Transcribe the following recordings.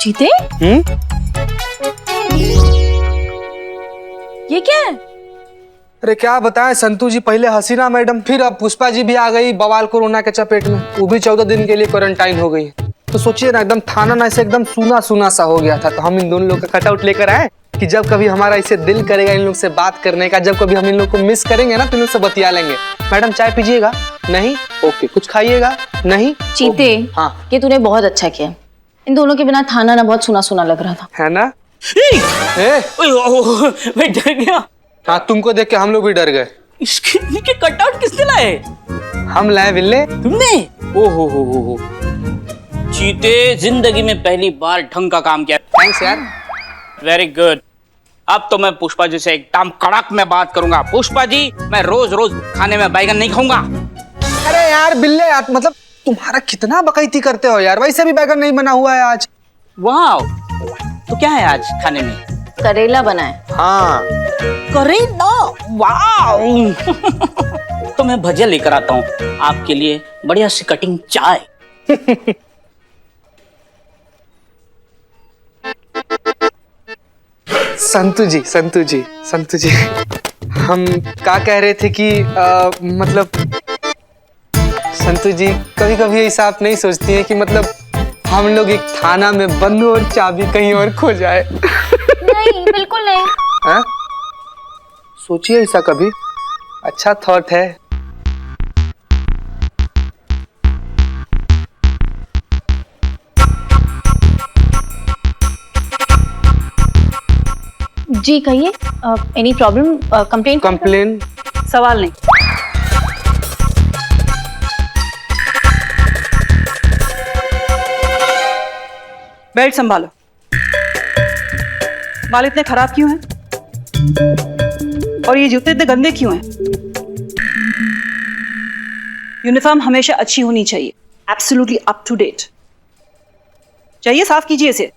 चीते, ये क्या है? अरे क्या बताएं संतू जी, पहले हसीना मैडम, फिर अब पुष्पा जी भी आ गई बवाल कोरोना के चपेट में। वो भी 14 दिन के लिए क्वारंटाइन हो गई। तो सोचिए ना, एकदम थाना ना ऐसे एकदम सूना सूना सा हो गया था। तो हम इन दोनों लोग का कटआउट लेकर आए कि जब कभी हमारा इसे दिल करेगा इन लोग से बात करने का, जब कभी हम इन लोग को मिस करेंगे ना, तो इन लोग से बतिया लेंगे। मैडम चाय पीजिएगा? नहीं? ओके। कुछ खाइएगा? नहीं? चीते, हाँ, ये तूने बहुत अच्छा किया। इन दोनों के बिना थाना ना बहुत सुना सुना लग रहा था, है ना? मैं डर गया। हाँ, तुमको देख के हम लोग भी डर गए। इसके कटआउट किसने लाए? हम लाए बिल्ले। तुमने? हो। चीते, जिंदगी में पहली बार ढंग का काम किया। थैंक्स यार। Very good. अब तो मैं पुष्पा जी से एकदम कड़क में बात करूंगा। पुष्पा जी, मैं रोज रोज खाने में बैगन नहीं खाऊंगा। अरे यार बिल्ले, यार मतलब तुम्हारा कितना बकैती करते हो यार। वैसे भी बैगन नहीं बना हुआ है आज। वाह, तो क्या है आज खाने में? करेला बना है। हाँ। करेला? वाह। तो मैं भजिया लेकर आता हूँ आपके लिए, बढ़िया सी कटिंग चाय। संतू जी, हम क्या कह रहे थे कि मतलब संतू जी, कभी कभी ऐसा आप नहीं सोचती हैं कि मतलब हम लोग एक थाना में बंद हो और चाबी कहीं और खो जाए? नहीं, बिल्कुल नहीं। हाँ? सोचिए ऐसा कभी। अच्छा थॉट है। जी कहिए, एनी प्रॉब्लम? कंप्लेन? सवाल नहीं। बेल्ट संभालो। बाल इतने खराब क्यों हैं? और ये जूते इतने गंदे क्यों हैं? यूनिफॉर्म हमेशा अच्छी होनी चाहिए, एब्सोल्युटली अप टू डेट चाहिए। साफ कीजिए इसे।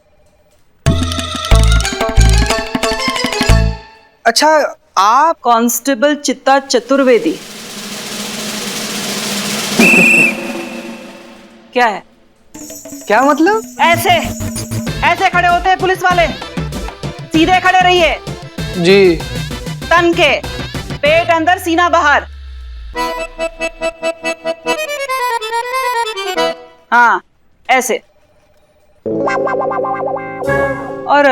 अच्छा, आप कांस्टेबल चित्ता चतुर्वेदी। क्या है? क्या मतलब? ऐसे खड़े होते हैं पुलिस वाले। सीधे खड़े रहिए। जी। तन के, पेट अंदर सीना बाहर। हाँ, ऐसे। और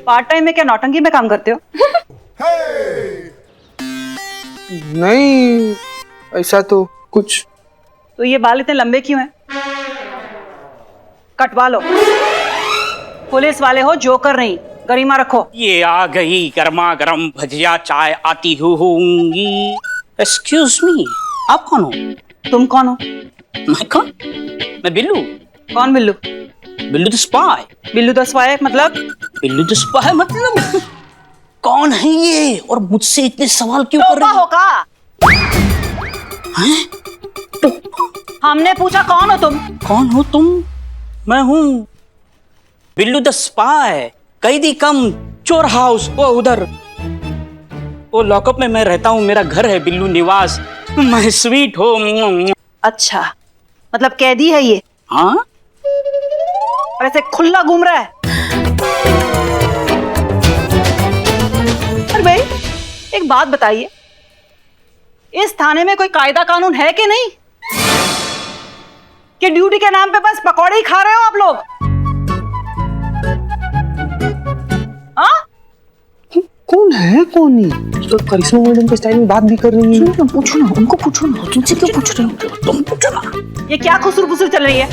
पार्ट टाइम में क्या नौटंकी में काम करते हो? नहीं, ऐसा तो कुछ। तो ये बाल इतने लंबे क्यों हैं? कटवा लो। पुलिस वाले हो, जोकर नहीं। गरिमा रखो। ये आ गई गर्मा गर्म भजिया चाय, आती होंगी। एक्सक्यूज मी, आप कौन हो? तुम कौन हो? मैं कौन? मैं बिल्लू। कौन Billu? Billu the spy. Billu the spy मतलब? बिल्लू द स्पाई मतलब कौन है ये, और मुझसे इतने सवाल क्यों कर रहे हो? होगा। हमने पूछा कौन हो तुम? कौन हो तुम? मैं हूँ बिल्लू द स्पाई, कैदी कम चोर हाउस। वो उधर, वो लॉकअप में मैं रहता हूँ। मेरा घर है बिल्लू निवास। मैं स्वीट हो। अच्छा, मतलब कैदी है ये? हाँ। और ऐसे खुला घूम रहा है? अरे भाई, एक बात बताइए, इस थाने में कोई कायदा कानून है कि नहीं? कि ड्यूटी के नाम पे बस पकौड़े ही खा रहे हो आप लोग? हाँ? कौन है कौन नहीं? तो करिश्मा मैडम के स्टाइल में बात भी कर रही है। पूछो ना, उनको पूछो ना। तुमसे क्यों पूछ रहे हो? तुम पूछो ना। ये क्या खुसुर फुसुर चल रही है?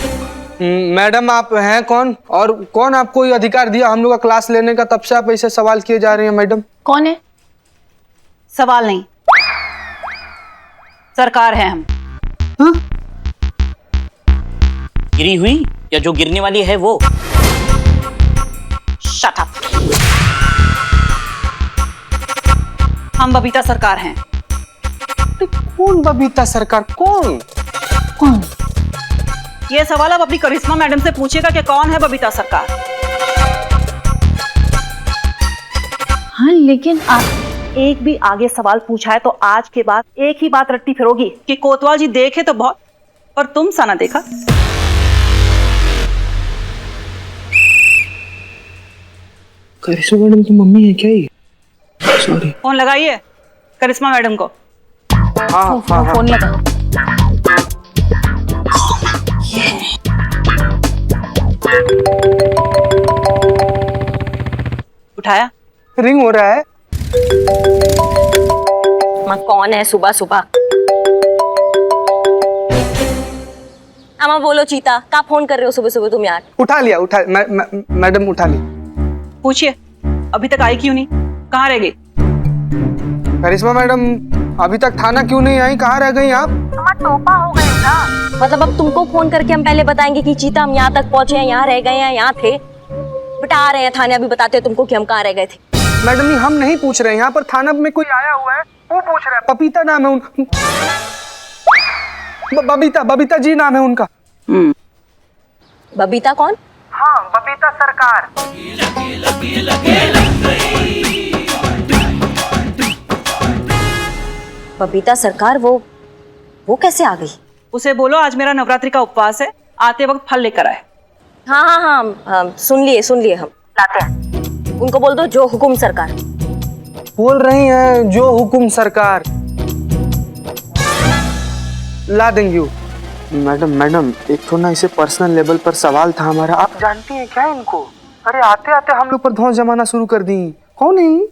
मैडम आप हैं कौन, और कौन आपको ये अधिकार दिया हम लोग का क्लास लेने का? तब से आप ऐसे सवाल किए जा रहे हैं मैडम। कौन है? सवाल नहीं, सरकार है हम। हाँ? गिरी हुई या जो गिरने वाली है वो? Shut up. हम बबीता सरकार हैं। कौन बबीता सरकार? कौन? ये सवाल आप अपनी करिश्मा मैडम से पूछिएगा कि कौन है बबीता सरकार। हाँ, लेकिन आप एक भी आगे सवाल पूछा है तो आज के बाद एक ही बात रट्टी फिरोगी कि कोतवाल जी देखे तो बहुत, और तुम सा ना देखा। करिश्मा मैडम की मम्मी है क्या ये? सॉरी। फोन लगाइए करिश्मा मैडम को। हाँ हाँ फोन लगा। उठाया? रिंग हो रहा है। माँ कौन है सुबह सुबह? अम्मा बोलो चीता, क्या फोन कर रहे हो सुबह सुबह तुम यार? उठा लिया, मैडम उठा ली। पूछिए अभी तक आई क्यों नहीं, कहाँ रह गई? करिश्मा मैडम अभी तक थाना क्यों नहीं आई, कहाँ रह गई आप? अम्मा टोपा हो गए ना। मतलब अब तुमको फोन करके हम पहले बताएंगे कि चीता हम यहाँ तक पहुँचे हैं, यहाँ रह गए हैं, यहाँ थे, बेटा आ रहे हैं थाने, अभी बताते हैं तुमको कि हम कहाँ रह गए थे। मैडम जी हम नहीं पूछ रहे हैं, यहाँ पर थाना में कोई आया हुआ है वो पूछ रहा है। पपीता नाम है उन बबीता जी नाम है उनका। बबीता कौन? हाँ बबीता सरकार। बबीता सरकार वो कैसे आ गई? उसे बोलो आज मेरा नवरात्रि का उपवास है, आते वक्त फल लेकर आए। हाँ, सुन लिए हम लाते हैं। उनको बोल दो जो हुकुम सरकार। बोल रही हैं जो हुकुम सरकार। ला देंगे वो। मैडम एक तो ना इसे पर्सनल लेवल पर सवाल था हमारा, आप जानती हैं क्या इनको? अरे आते आते हम लोग पर धौंस जमाना शुरू कर दी। कौन है?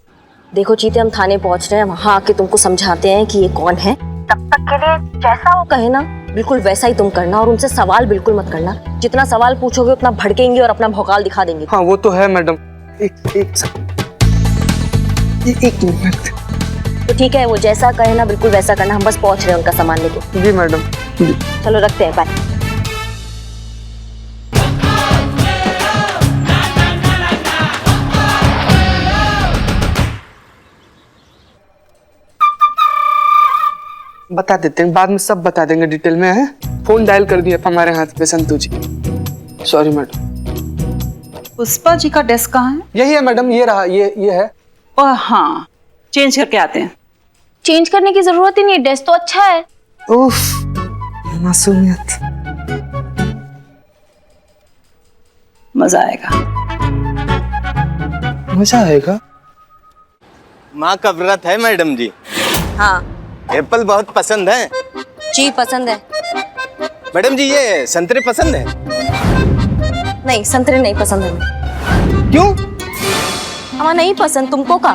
देखो चीते हम थाने पहुंच रहे हैं, वहाँ आके तुमको समझाते हैं कि ये कौन है। तब तक के लिए जैसा वो कहे ना बिल्कुल वैसा ही तुम करना, और उनसे सवाल बिल्कुल मत करना। जितना सवाल पूछोगे उतना भड़केंगे और अपना भौकाल दिखा देंगे। हाँ वो तो है मैडम। एक मिनट। तो ठीक है, वो जैसा कहे ना बिल्कुल वैसा करना। हम बस पहुंच रहे हैं उनका सामान लेके। जी मैडम। चलो रखते हैं, बाय। बता देते हैं, बाद में सब बता देंगे डिटेल में है। फोन डायल कर दिया हमारे हाथ पे संतू जी। Sorry madam. पुष्पा जी का डेस्क कहाँ है? यही है मैडम, ये रहा, ये है। और हाँ चेंज करके आते हैं। चेंज करने की जरूरत ही नहीं है, डेस्क तो अच्छा है। उफ, मासूमियत। मजा आएगा। मजा आएगा। माँ का व्रत है मैडम जी। हाँ एप्पल बहुत पसंद है। जी पसंद है। मैडम जी ये संतरे पसंद है? नहीं संतरे नहीं पसंद हमें। क्यों? हमें नहीं पसंद, तुमको का?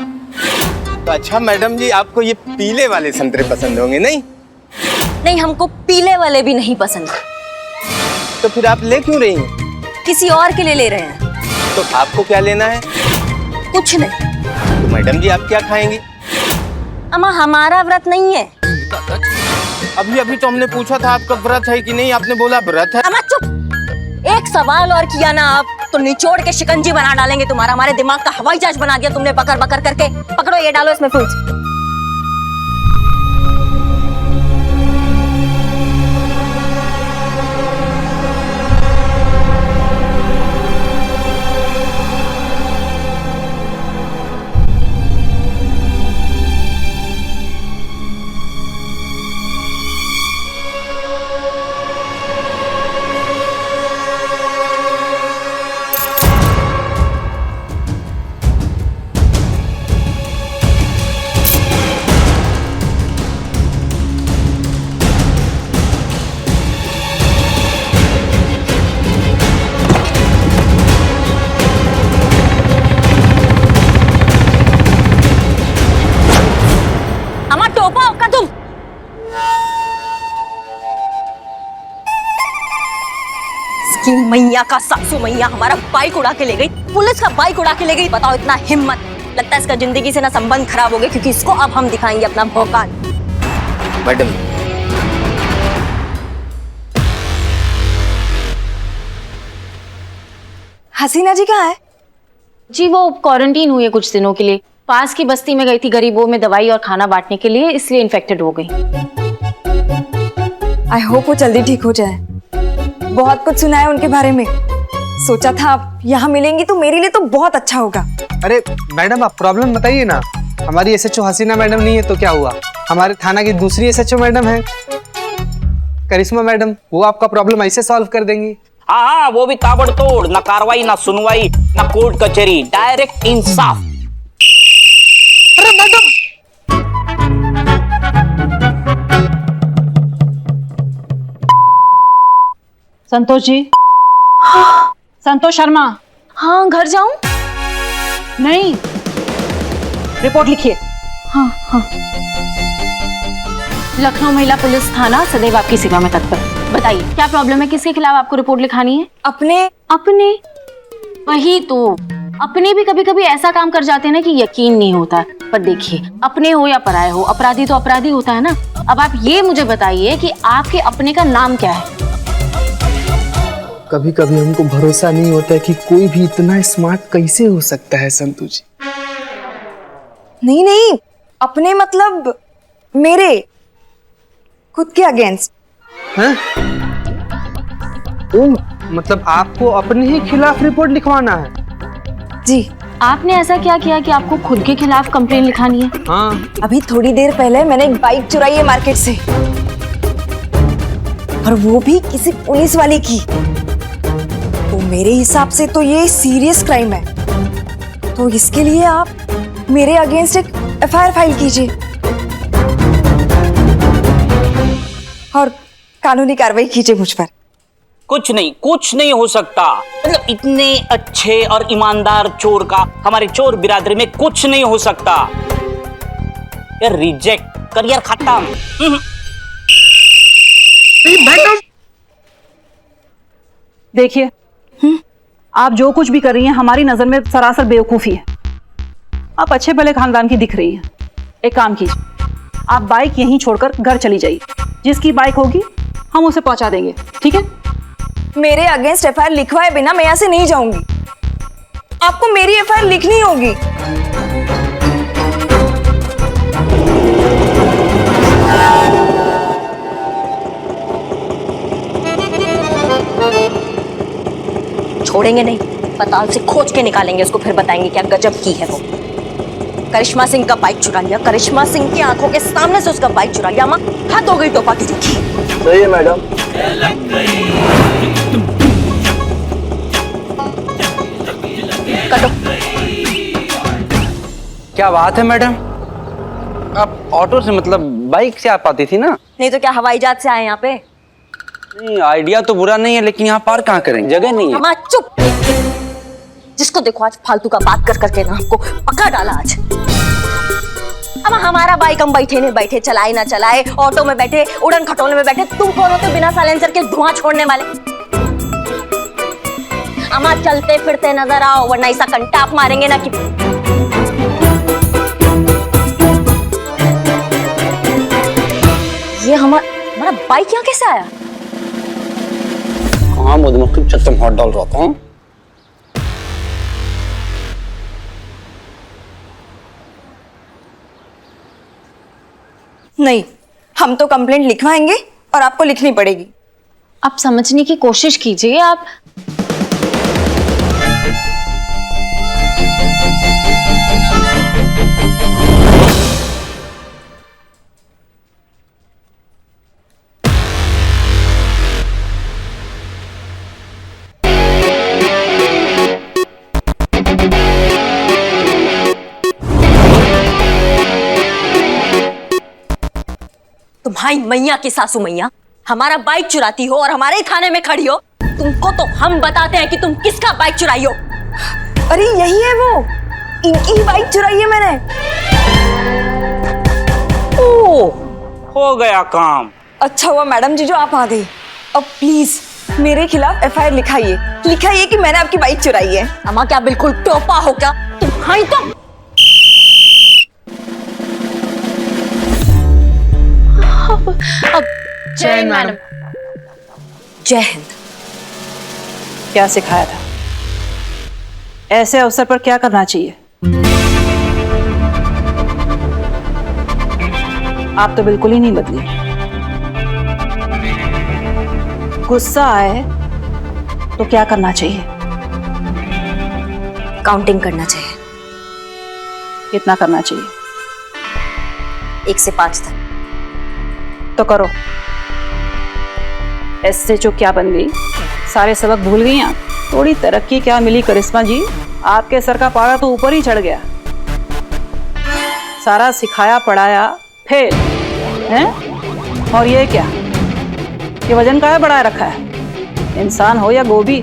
तो अच्छा मैडम जी आपको ये पीले वाले संतरे पसंद होंगे नहीं? नहीं हमको पीले वाले भी नहीं पसंद। तो फिर आप ले क्यों रही हैं? किसी और के लिए ले रहे हैं। तो आपको क्या लेना है? कुछ नहीं। तो मैडम जी आप क्या खाएंगी? अम्मा हमारा व्रत नहीं है। अभी अभी तो हमने पूछा था आपका व्रत है कि नहीं, आपने बोला व्रत है। अम्मा चुप, एक सवाल और किया ना आप तो निचोड़ के शिकंजी बना डालेंगे तुम्हारा। हमारे दिमाग का हवाई जहाज बना दिया तुमने बकर बकर करके। पकड़ो ये, डालो इसमें फ्रूट्स। मैया का सासू मैया हमारा बाइक उड़ा के ले गई, पुलिस का बाइक उड़ा के ले गई। बताओ इतना हिम्मत। लगता है इसका जिंदगी से ना संबंध खराब हो गए, क्योंकि इसको अब हम दिखाएंगे अपना भौकाल। मैडम हसीना जी कहाँ है? जी वो क्वारंटीन हुई है कुछ दिनों के लिए, पास की बस्ती में गई थी गरीबों में दवाई और खाना बांटने के लिए, इसलिए इन्फेक्टेड हो गई। आई होप वो जल्दी ठीक हो जाए। बहुत कुछ सुना है उनके बारे में, सोचा था आप यहाँ मिलेंगी तो मेरे लिए तो बहुत अच्छा होगा। अरे मैडम आप प्रॉब्लम बताइए ना। हमारी एसएचओ हसीना मैडम नहीं है तो क्या हुआ, हमारे थाना की दूसरी एसएचओ मैडम है करिश्मा मैडम, वो आपका प्रॉब्लम ऐसे सॉल्व कर देंगी। हाँ हाँ, वो भी ताबड़तोड़, ना कार्रवाई ना सुनवाई ना कोर्ट कचहरी, डायरेक्ट इंसाफ। अरे मैडम, संतोष जी, संतोष शर्मा। हाँ, घर जाऊं? नहीं, रिपोर्ट लिखिए। हाँ हाँ। लखनऊ महिला पुलिस थाना सदैव आपकी सेवा में तत्पर। बताइए क्या प्रॉब्लम है, किसके खिलाफ आपको रिपोर्ट लिखानी है? अपने अपने? वही तो, अपने भी कभी कभी ऐसा काम कर जाते हैं ना कि यकीन नहीं होता। पर देखिए, अपने हो या पराये हो, अपराधी तो अपराधी होता है ना। अब आप ये मुझे बताइए कि आपके अपने का नाम क्या है? कभी कभी हमको भरोसा नहीं होता है कि कोई भी इतना स्मार्ट कैसे हो सकता है संतू जी। नहीं नहीं, अपने मतलब मेरे खुद के अगेंस्ट। हैं? मतलब आपको अपने ही खिलाफ रिपोर्ट लिखवाना है? जी, आपने ऐसा क्या किया कि आपको खुद के खिलाफ कंप्लेन लिखानी है? हाँ। अभी थोड़ी देर पहले मैंने एक बाइक चुराई है मार्केट से, और वो भी किसी पुलिस वाले की। तो मेरे हिसाब से तो ये सीरियस क्राइम है। तो इसके लिए आप मेरे अगेंस्ट एक एफआईआर फाइल कीजिए और कानूनी कार्रवाई कीजिए मुझ पर। कुछ नहीं हो सकता। मतलब इतने अच्छे और ईमानदार चोर का हमारे चोर बिरादरी में कुछ नहीं हो सकता। यार रिजेक्ट, करियर खत्म। देखिए, आप जो कुछ भी कर रही हैं हमारी नजर में सरासर बेवकूफी है। आप अच्छे भले खानदान की दिख रही हैं। एक काम कीजिए, आप बाइक यहीं छोड़कर घर चली जाइए। जिसकी बाइक होगी हम उसे पहुंचा देंगे, ठीक है? मेरे अगेंस्ट एफआईआर लिखवाए बिना मैं यहाँ से नहीं जाऊंगी। आपको मेरी एफआईआर लिखनी होगी। छोड़ेंगे नहीं, पताल से खोज के निकालेंगे उसको, फिर बताएंगे क्या गजब की है वो। करिश्मा सिंह का बाइक चुरा लिया, करिश्मा सिंह की आंखों के सामने से उसका बाइक चुरा लिया। माँ हद हो गई टोपा की दिखी। सही है मैडम। कटो। क्या बात है मैडम, आप ऑटो से मतलब बाइक से आ पाती थी ना? नहीं तो क्या हवाई जहाज से आए यहाँ पे? नहीं, आइडिया तो बुरा नहीं है, लेकिन यहाँ पार कहाँ करेंगे, जगह नहीं है। अम्मा चुप। जिसको देखो आज फालतू का बात कर करके ना हमको पकड़ डाला आज। अब हमारा बाइक हम बैठे नहीं बैठे, चलाए ना चलाए, ऑटो में बैठे, उड़न खटोले में बैठे, तुम कौन होते बिना साइलेंसर के धुआं छोड़ने वाले? अम्मा चलते फिरते नजर आओ, वरना ऐसा कंटाप मारेंगे ना कि ये हमारा बाइक यहाँ कैसे आया? हाँ मधुमक्खी छत्ते में हाथ डाल रहा था। नहीं, हम तो कंप्लेंट लिखवाएंगे और आपको लिखनी पड़ेगी। आप समझने की कोशिश कीजिए। आप तुम्हारी मैया की सासू मैया हमारा बाइक चुराती हो और हमारे थाने में खड़ी हो। तुमको तो हम बताते हैं कि तुम किसका बाइक चुराई हो। अरे यही है वो, इनकी ही बाइक चुराई है मैंने। ओह, हो गया काम। अच्छा हुआ मैडम जी जो आप आ गई। अब प्लीज मेरे खिलाफ एफआईआर लिखाइए कि मैंने आपकी बाइक चुराई है। अम्मा क्या बिल्कुल टोपा हो क्या? तुम्हारी तो अब जय हिंद मैडम। जय हिंद। क्या सिखाया था? ऐसे अवसर पर क्या करना चाहिए? आप तो बिल्कुल ही नहीं बदली। गुस्सा आए तो क्या करना चाहिए? काउंटिंग करना चाहिए। कितना करना चाहिए? 1 से 5 तक। तो करो। एस से जो क्या बन गई सारे सबक भूल गई आप? थोड़ी तरक्की क्या मिली करिश्मा जी, आपके सर का पारा तो ऊपर ही चढ़ गया। सारा सिखाया पढ़ाया फेल है। और ये क्या, ये वजन का है बढ़ाए रखा है? इंसान हो या गोभी,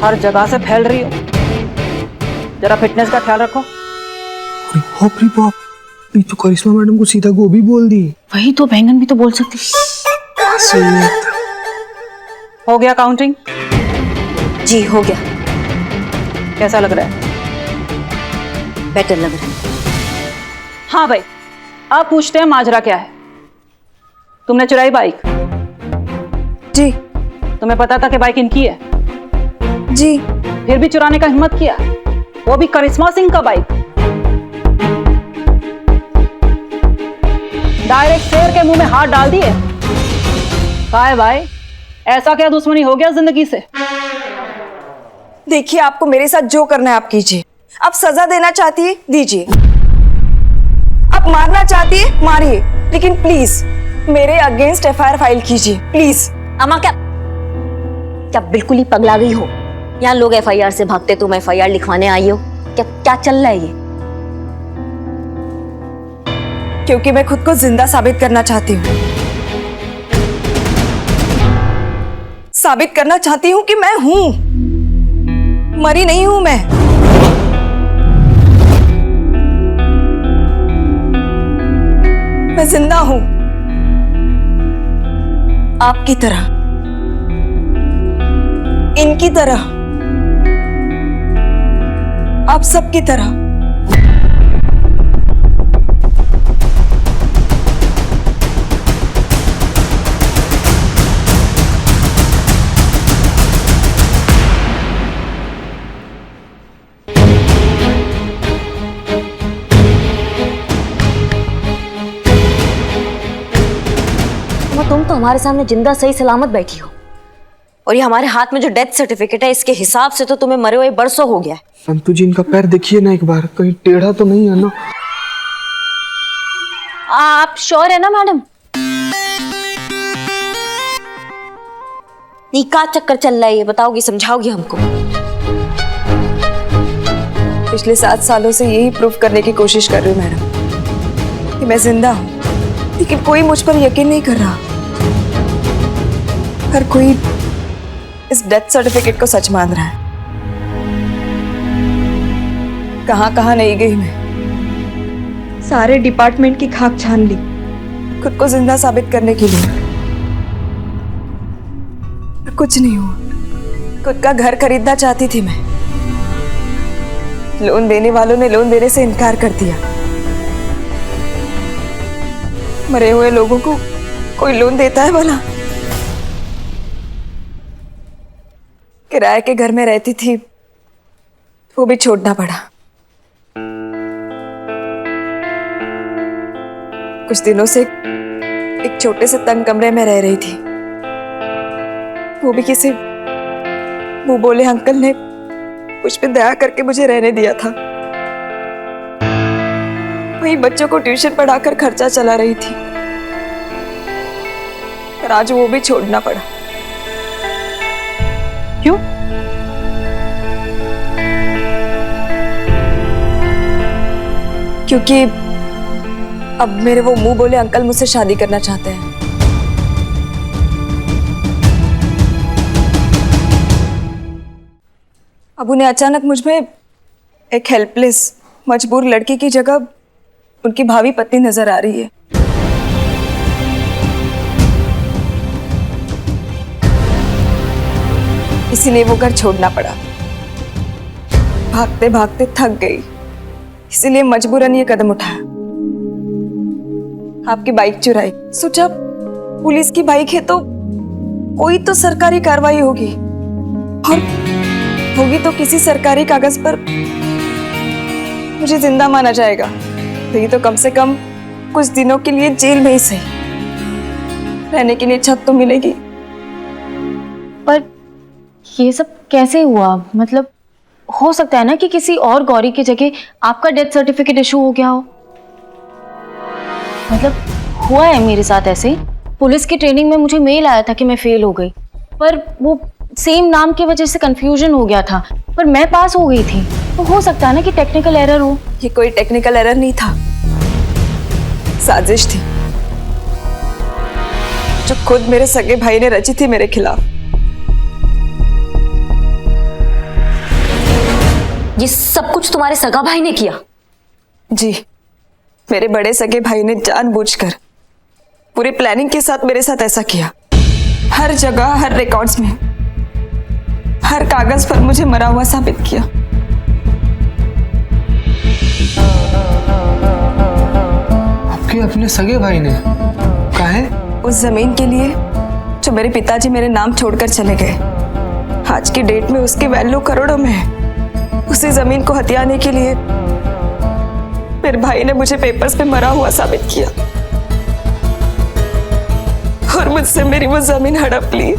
हर जगह से फैल रही हो। जरा फिटनेस का ख्याल रखो। अरे बाप रे बाप, ये तो करिश्मा मैडम को सीधा गोभी बोल दी। वही तो, बैंगन भी तो बोल सकती। सही है। हो गया काउंटिंग? जी हो गया। कैसा लग रहा है? बेटर लग रहा है। हाँ भाई, अब पूछते हैं माजरा क्या है। तुमने चुराई बाइक? जी तुम्हें पता था कि बाइक इनकी है, जी। फिर भी चुराने का हिम्मत किया, वो भी करिश्मा सिंह का बाइक। डायरेक्ट शेर के मुंह में हाथ डाल दिए। क्या है भाई, ऐसा क्या दुश्मनी हो गया जिंदगी से? देखिए, आपको मेरे साथ जो करना है आप कीजिए। आप सजा देना चाहती है दीजिए, आप मारना चाहती है मारिए, लेकिन प्लीज मेरे अगेंस्ट एफआईआर फाइल कीजिए प्लीज। अम्मा क्या क्या बिल्कुल ही पगला गई हो? यहाँ लोग एफआईआर से भागते, तुम एफआईआर लिखवाने आई हो? क्या क्या चल रहा है ये? क्योंकि मैं खुद को जिंदा साबित करना चाहती हूँ। साबित करना चाहती हूँ कि मैं हूं, मरी नहीं हूं मैं। मैं जिंदा हूं, आपकी तरह, इनकी तरह, आप सबकी तरह। तुम तो हमारे सामने जिंदा सही सलामत बैठी हो, और ये हमारे हाथ में जो डेथ सर्टिफिकेट है, इसके हिसाब से तो तुम्हें मरे हुए बरसों हो गया है। संतू जी, इनका पैर देखिए ना एक बार, कहीं टेढ़ा तो नहीं है ना? आप श्योर है ना मैडम? नहीं, क्या चक्कर चल रहा है ये बताओगी, समझाओगी हमको? पिछले 7 सालों से यही प्रूव करने की कोशिश कर रही हूँ मैडम कि मैं जिंदा हूँ, लेकिन कोई मुझ पर यकीन नहीं कर रहा। हर कोई इस डेथ सर्टिफिकेट को सच मान रहा है। कहां कहां नहीं गई मैं, सारे डिपार्टमेंट की खाक छान ली खुद को जिंदा साबित करने के लिए, कुछ नहीं हुआ। खुद का घर खरीदना चाहती थी मैं, लोन देने वालों ने लोन देने से इनकार कर दिया। मरे हुए लोगों को कोई लोन देता है भला? किराए के घर में रहती थी, वो भी छोड़ना पड़ा। कुछ दिनों से एक छोटे से तंग कमरे में रह रही थी, वो भी किसी मुंह बोले अंकल ने मुझ पे दया करके मुझे रहने दिया था। वही बच्चों को ट्यूशन पढ़ाकर खर्चा चला रही थी, पर आज वो भी छोड़ना पड़ा। क्यों? क्योंकि अब मेरे वो मुंह बोले अंकल मुझसे शादी करना चाहते हैं। अब उन्हें अचानक मुझ में एक हेल्पलेस मजबूर लड़की की जगह उनकी भावी पत्नी नजर आ रही है। इसीलिए वो घर छोड़ना पड़ा। भागते भागते थक गई, इसीलिए मजबूरन ये कदम उठाया। आपकी बाइक चुराई, सोचा पुलिस की बाइक है तो कोई तो सरकारी कार्रवाई होगी, और होगी तो किसी सरकारी कागज पर मुझे जिंदा माना जाएगा। तो ये तो कम से कम कुछ दिनों के लिए जेल में ही सही, रहने के लिए छत तो मिलेगी। पर ये सब कैसे हुआ? मतलब हो सकता है ना कि किसी और गौरी की जगह आपका डेथ सर्टिफिकेट इशू हो गया हो। मतलब हुआ है मेरे साथ ऐसे, पुलिस की ट्रेनिंग में मुझे मेल आया था कि मैं फेल हो गई, पर वो सेम नाम की वजह से कंफ्यूजन हो गया था, पर मैं पास हो गई थी। तो हो सकता है ना कि टेक्निकल एरर हो। ये कोई टेक्निकल एरर नहीं था, साजिश थी जो खुद मेरे सगे भाई ने रची थी मेरे खिलाफ। ये सब कुछ तुम्हारे सगा भाई ने किया? जी, मेरे बड़े सगे भाई ने जानबूझकर पूरी प्लानिंग के साथ मेरे साथ ऐसा किया। हर जगह, हर रिकॉर्ड्स में, हर कागज पर मुझे मरा हुआ साबित किया। आपके अपने सगे भाई ने? काहे? उस जमीन के लिए जो मेरे पिताजी मेरे नाम छोड़कर चले गए। आज की डेट में उसकी वैल्यू करोड़ों में है। उसी जमीन को हथियाने के लिए मेरे भाई ने मुझे पेपर्स पे मरा हुआ साबित किया और मुझसे मेरी वो जमीन हड़प ली।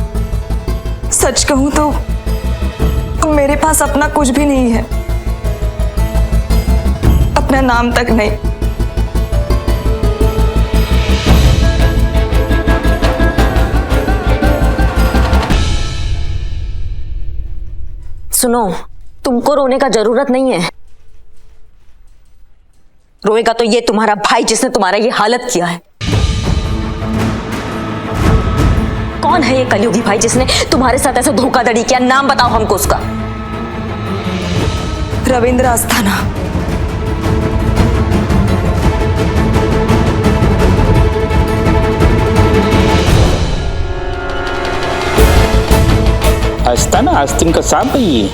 सच कहूं तो मेरे पास अपना कुछ भी नहीं है, अपना नाम तक नहीं। सुनो, तुमको रोने का जरूरत नहीं है। रोएगा तो ये तुम्हारा भाई जिसने तुम्हारा ये हालत किया है। कौन है ये कलयुगी भाई जिसने तुम्हारे साथ ऐसा धोखाधड़ी किया? नाम बताओ हमको उसका। रविंद्र अस्थाना। आस्ताना आस्तीन का सांप है ये।